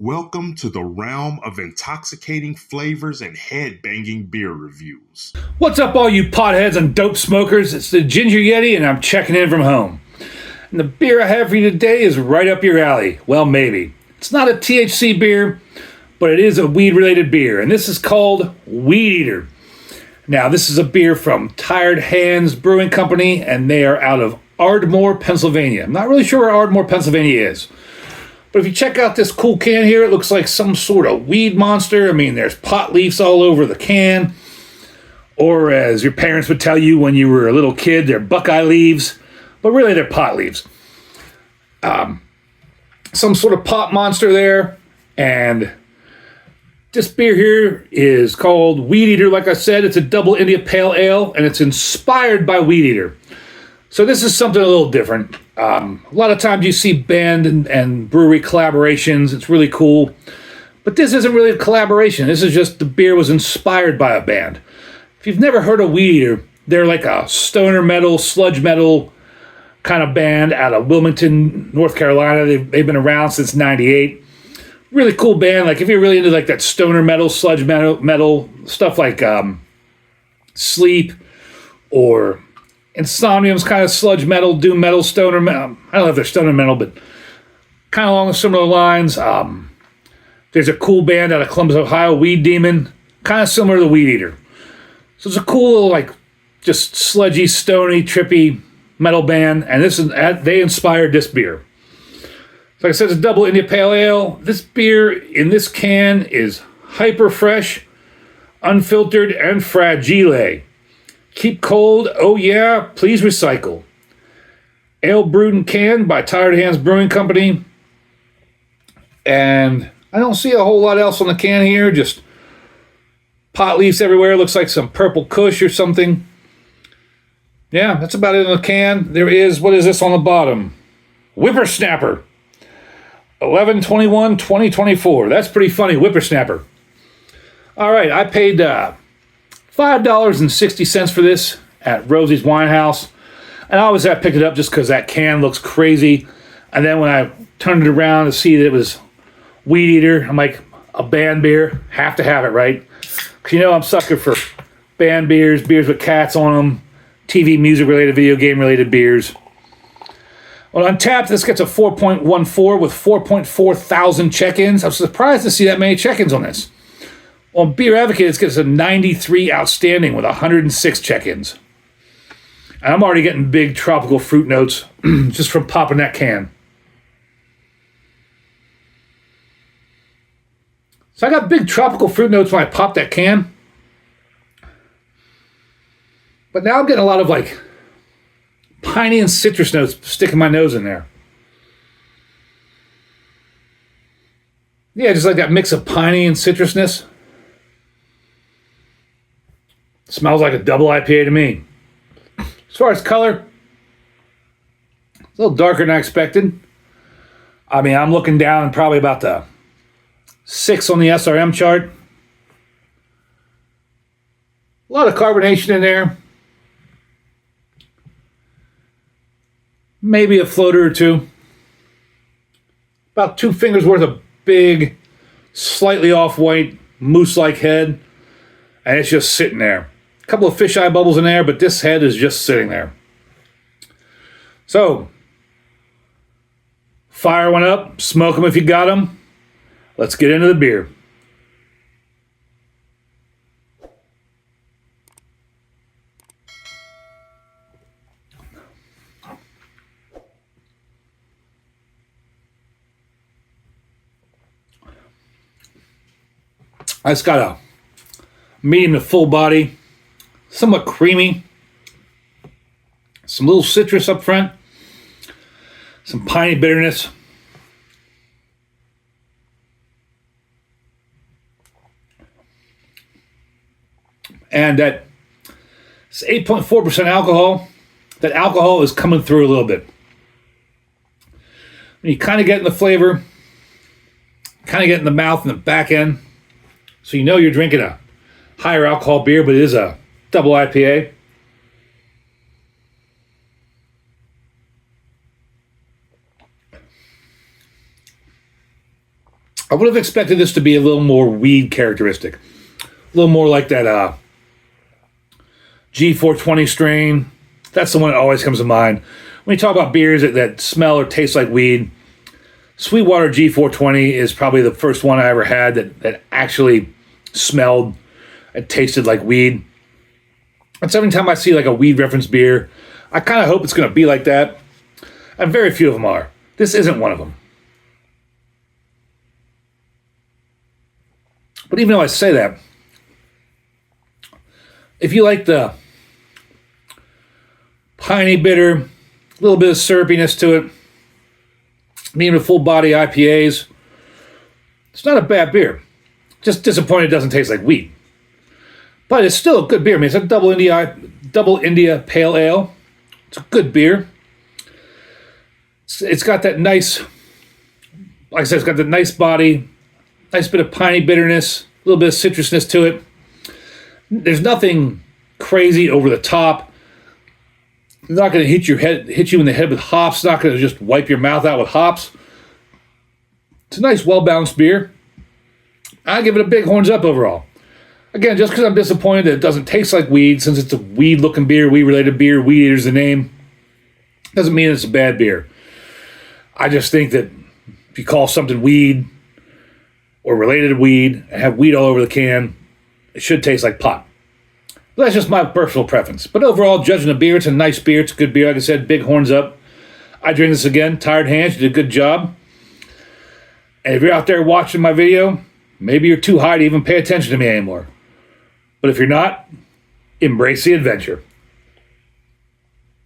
Welcome to the realm of intoxicating flavors and head-banging beer reviews. What's up, all you potheads and dope smokers? It's the Ginger Yeti, and I'm checking in from home. And the beer I have for you today is right up your alley. Well, maybe. It's not a THC beer, but it is a weed-related beer, and this is called Weedeater. Now, this is a beer from Tired Hands Brewing Company, and they are out of Ardmore, Pennsylvania. I'm not really sure where Ardmore, Pennsylvania is. But if you check out this cool can here, it looks like some sort of weed monster. I mean, there's pot leaves all over the can. Or as your parents would tell you when you were a little kid, they're Buckeye leaves. But really, they're pot leaves. Some sort of pot monster there. And this beer here is called Weedeater. Like I said, it's a double India Pale Ale, and it's inspired by Weedeater. So this is something a little different. A lot of times you see band and brewery collaborations. It's really cool. But this isn't really a collaboration. This is just the beer was inspired by a band. If you've never heard of Weedeater, they're like a stoner metal, sludge metal kind of band out of Wilmington, North Carolina. They've been around since '98. Really cool band. Like if you're really into like that stoner metal, sludge metal stuff like Sleep or Insomnium's kind of sludge metal, doom metal, stoner metal. I don't know if they're stoner metal, but kind of along similar lines. There's a cool band out of Columbus, Ohio, Weed Demon, kind of similar to Weedeater. So it's a cool little, like, just sludgy, stony, trippy metal band, and they inspired this beer. So like I said, it's a double India Pale Ale. This beer in this can is hyper fresh, unfiltered, and fragile. Keep cold, oh yeah, please recycle. Ale brewed and canned by Tired Hands Brewing Company. And I don't see a whole lot else on the can here, just pot leaves everywhere. Looks like some purple kush or something. Yeah, that's about it on the can. There is, what is this on the bottom? Whippersnapper. 11/21/2024. That's pretty funny, Whippersnapper. All right, I paid $5.60 for this at Rozi's Wine House. And I always have picked it up just because that can looks crazy. And then when I turned it around to see that it was Weedeater, I'm like, a band beer, have to have it, right? Because you know I'm sucker for band beers, beers with cats on them, TV music-related, video game-related beers. Well, on tap, this gets a 4.14 with 4.4 thousand check-ins. I'm surprised to see that many check-ins on this. On Beer Advocate, it gets a 93 outstanding with 106 check-ins. And I'm already getting big tropical fruit notes just from popping that can. So I got big tropical fruit notes when I pop that can. But now I'm getting a lot of like piney and citrus notes sticking my nose in there. Yeah, just like that mix of piney and citrusness. Smells like a double IPA to me. As far as color, it's a little darker than I expected. I mean, I'm looking down probably about the 6 on the SRM chart. A lot of carbonation in there. Maybe a floater or two. About 2 fingers worth of big, slightly off-white, moose-like head. And it's just sitting there. A couple of fisheye bubbles in there, but this head is just sitting there. So, fire one up, smoke them if you got them. Let's get into the beer. It's got a medium to full body, somewhat creamy, some little citrus up front, some piney bitterness. And that it's 8.4% alcohol. That alcohol is coming through a little bit. When you kind of get in the flavor, kind of get in the mouth and the back end. So you know you're drinking a higher alcohol beer, but it is a double IPA. I would have expected this to be a little more weed characteristic. A little more like that G420 strain. That's the one that always comes to mind. When you talk about beers that smell or taste like weed, Sweetwater G420 is probably the first one I ever had that actually smelled and tasted like weed. And so every time I see like a weed reference beer, I kind of hope it's going to be like that. And very few of them are. This isn't one of them. But even though I say that, if you like the piney bitter, a little bit of syrupiness to it, even the full body IPAs, it's not a bad beer. Just disappointed it doesn't taste like wheat. But it's still a good beer. I mean, it's a double India Pale Ale. It's a good beer. It's got that nice, like I said, it's got the nice body, nice bit of piney bitterness, a little bit of citrusness to it. There's nothing crazy over the top. It's not going to hit you in the head with hops. It's not going to just wipe your mouth out with hops. It's a nice, well-balanced beer. I give it a big horns up overall. Again, just because I'm disappointed that it doesn't taste like weed, since it's a weed-looking beer, weed-related beer, Weedeater's the name, doesn't mean it's a bad beer. I just think that if you call something weed or related to weed and have weed all over the can, it should taste like pot. But that's just my personal preference. But overall, judging the beer, it's a nice beer. It's a good beer. Like I said, big horns up. I drink this again. Tired Hands, you did a good job. And if you're out there watching my video, maybe you're too high to even pay attention to me anymore. But if you're not, embrace the adventure.